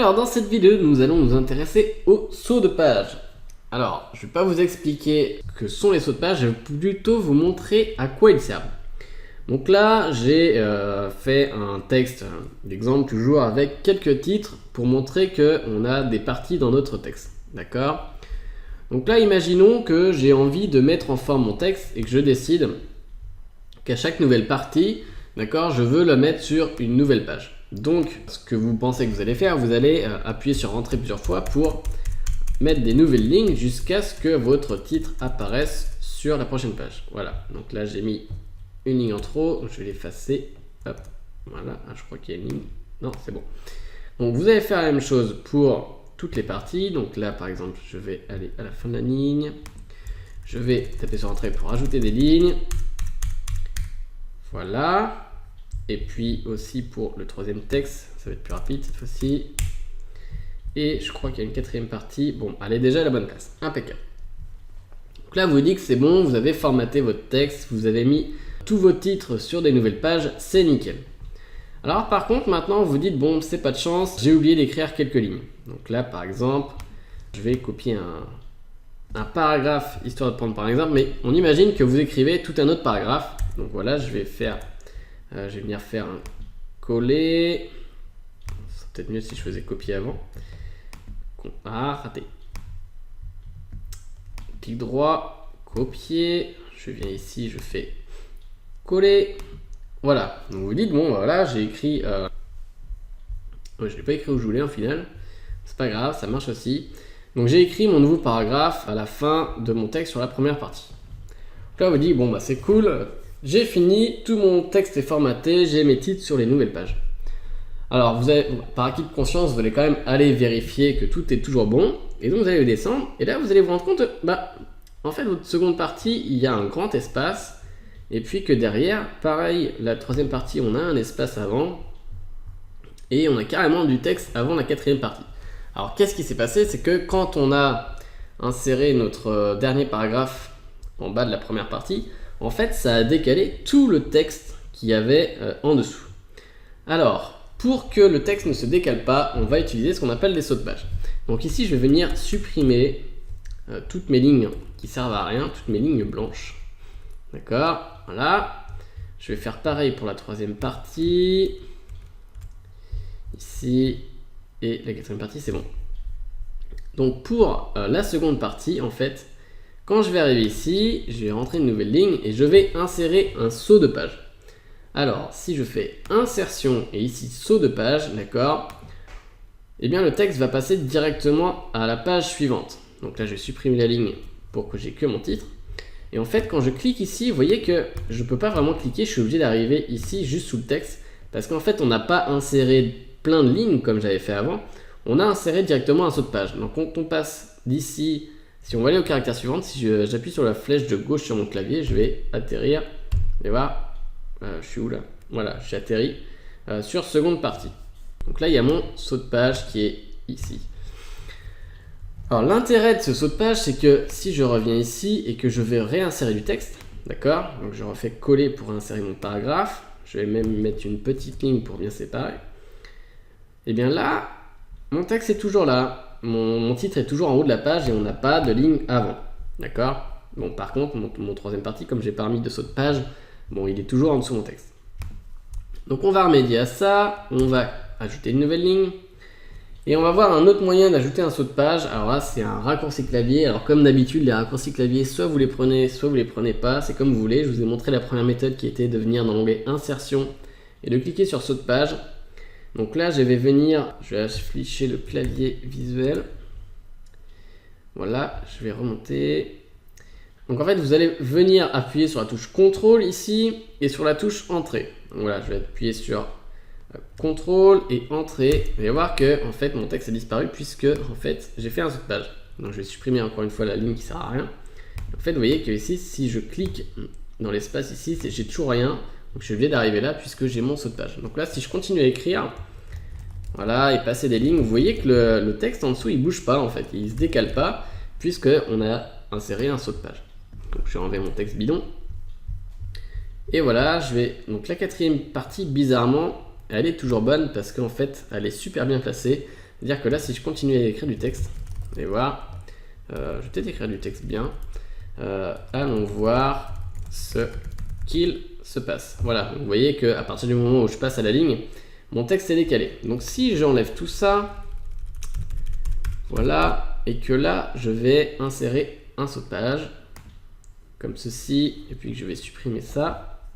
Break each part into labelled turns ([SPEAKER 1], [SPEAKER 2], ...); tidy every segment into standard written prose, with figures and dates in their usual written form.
[SPEAKER 1] Alors dans cette vidéo, nous allons nous intéresser aux sauts de page. Alors, je ne vais pas vous expliquer ce que sont les sauts de page, je vais plutôt vous montrer à quoi ils servent. Donc là, j'ai fait un texte d'exemple toujours avec quelques titres pour montrer qu'on a des parties dans notre texte. D'accord ? Donc là, imaginons que j'ai envie de mettre en forme mon texte et que je décide qu'à chaque nouvelle partie, d'accord, je veux la mettre sur une nouvelle page. Donc, ce que vous pensez que vous allez faire, vous allez appuyer sur Entrée plusieurs fois pour mettre des nouvelles lignes jusqu'à ce que votre titre apparaisse sur la prochaine page. Voilà, donc là j'ai mis une ligne en trop, je vais l'effacer. Hop, voilà, je crois qu'il y a une ligne. Non, c'est bon. Donc vous allez faire la même chose pour toutes les parties. Donc là, par exemple, je vais aller à la fin de la ligne. Je vais taper sur Entrée pour ajouter des lignes. Voilà. Et puis aussi pour le troisième texte, ça va être plus rapide cette fois-ci. Et je crois qu'il y a une quatrième partie. Bon, elle est déjà à la bonne place. Impeccable. Donc là, vous dites que c'est bon, vous avez formaté votre texte, vous avez mis tous vos titres sur des nouvelles pages, c'est nickel. Alors par contre, maintenant, vous dites, bon, c'est pas de chance, j'ai oublié d'écrire quelques lignes. Donc là, par exemple, je vais copier un paragraphe, histoire de prendre par exemple, mais on imagine que vous écrivez tout un autre paragraphe. Donc voilà, je vais venir faire un coller. C'est peut-être mieux si je faisais copier avant. Ah, raté. Clic droit, copier. Je viens ici, je fais coller. Voilà. Donc vous dites, bon, voilà, j'ai écrit. Je ne l'ai pas écrit où je voulais en final. C'est pas grave, ça marche aussi. Donc j'ai écrit mon nouveau paragraphe à la fin de mon texte sur la première partie. Donc là, vous dites, bon, bah c'est cool. J'ai fini, tout mon texte est formaté, j'ai mes titres sur les nouvelles pages. Alors, vous avez, par acquis de conscience, vous allez quand même aller vérifier que tout est toujours bon. Et donc, vous allez descendre. Et là, vous allez vous rendre compte, en fait, votre seconde partie, il y a un grand espace. Et puis que derrière, pareil, la troisième partie, on a un espace avant. Et on a carrément du texte avant la quatrième partie. Alors, qu'est-ce qui s'est passé? C'est que quand on a inséré notre dernier paragraphe en bas de la première partie, en fait, ça a décalé tout le texte qu'il y avait en dessous. Alors, pour que le texte ne se décale pas, on va utiliser ce qu'on appelle des sauts de page. Donc ici, je vais venir supprimer toutes mes lignes qui servent à rien, toutes mes lignes blanches. D'accord, voilà. Je vais faire pareil pour la troisième partie. Ici, et la quatrième partie, c'est bon. Donc pour la seconde partie, en fait, quand je vais arriver ici, je vais rentrer une nouvelle ligne et je vais insérer un saut de page. Alors, si je fais insertion et ici saut de page, d'accord, eh bien le texte va passer directement à la page suivante. Donc là, je supprime la ligne pour que j'ai que mon titre. Et en fait, quand je clique ici, vous voyez que je ne peux pas vraiment cliquer, je suis obligé d'arriver ici juste sous le texte parce qu'en fait, on n'a pas inséré plein de lignes comme j'avais fait avant, on a inséré directement un saut de page. Donc quand on passe d'ici, si on va aller au caractère suivant, si j'appuie sur la flèche de gauche sur mon clavier, je vais atterrir et voir. Je suis où là? Voilà, je suis atterri sur seconde partie. Donc là, il y a mon saut de page qui est ici. Alors l'intérêt de ce saut de page, c'est que si je reviens ici et que je vais réinsérer du texte, d'accord? Donc je refais coller pour insérer mon paragraphe. Je vais même mettre une petite ligne pour bien séparer. Et bien là, mon texte est toujours là. Mon titre est toujours en haut de la page et on n'a pas de ligne avant. D'accord? Bon, par contre, mon troisième partie, comme j'ai pas mis de saut de page, bon, il est toujours en dessous de mon texte. Donc on va remédier à ça, on va ajouter une nouvelle ligne. Et on va voir un autre moyen d'ajouter un saut de page. Alors là, c'est un raccourci clavier. Alors comme d'habitude, les raccourcis clavier, soit vous les prenez, soit vous les prenez pas. C'est comme vous voulez. Je vous ai montré la première méthode qui était de venir dans l'onglet Insertion et de cliquer sur saut de page. Donc là, je vais afficher le clavier visuel. Voilà, je vais remonter. Donc en fait, vous allez venir appuyer sur la touche CTRL ici et sur la touche Entrée. Donc voilà, je vais appuyer sur CTRL et Entrée. Vous allez voir que en fait, mon texte a disparu puisque en fait, j'ai fait un saut de page. Donc je vais supprimer encore une fois la ligne qui sert à rien. En fait, vous voyez que ici, si je clique dans l'espace ici, j'ai toujours rien. Donc je suis obligé d'arriver là puisque j'ai mon saut de page. Donc là, si je continue à écrire, voilà, et passer des lignes, vous voyez que le texte en dessous, il bouge pas en fait, il se décale pas puisque on a inséré un saut de page. Donc je vais enlever mon texte bidon. Et voilà, donc la quatrième partie, bizarrement, elle est toujours bonne parce qu'en fait, elle est super bien placée. C'est-à-dire que là, si je continue à écrire du texte, vous allez voir, je vais peut-être écrire du texte bien. Allons voir ce qu'il se passe. Voilà, vous voyez qu'à partir du moment où je passe à la ligne, mon texte est décalé. Donc si j'enlève tout ça, voilà, et que là, je vais insérer un saut de page, comme ceci, et puis que je vais supprimer ça.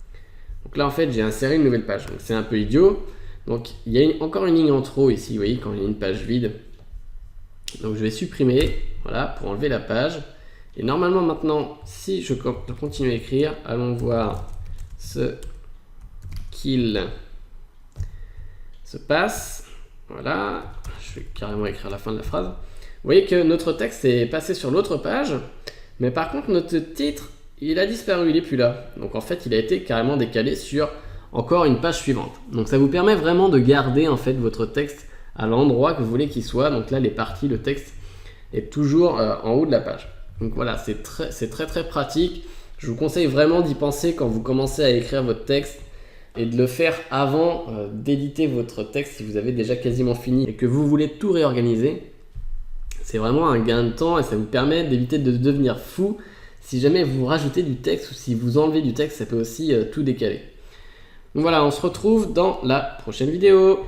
[SPEAKER 1] Donc là, en fait, j'ai inséré une nouvelle page. Donc c'est un peu idiot. Donc il y a encore une ligne en trop ici, vous voyez, quand il y a une page vide. Donc je vais supprimer, voilà, pour enlever la page. Et normalement maintenant, si je continue à écrire, allons voir ce qu'il se passe. Voilà, je vais carrément écrire la fin de la phrase. Vous voyez que notre texte est passé sur l'autre page, mais par contre notre titre, il a disparu, il n'est plus là. Donc en fait, il a été carrément décalé sur encore une page suivante. Donc ça vous permet vraiment de garder en fait votre texte à l'endroit que vous voulez qu'il soit. Donc là, les parties, le texte est toujours en haut de la page. Donc voilà, c'est très pratique. Je vous conseille vraiment d'y penser quand vous commencez à écrire votre texte et de le faire avant d'éditer votre texte si vous avez déjà quasiment fini et que vous voulez tout réorganiser. C'est vraiment un gain de temps et ça vous permet d'éviter de devenir fou. Si jamais vous rajoutez du texte ou si vous enlevez du texte, ça peut aussi tout décaler. Donc voilà, on se retrouve dans la prochaine vidéo.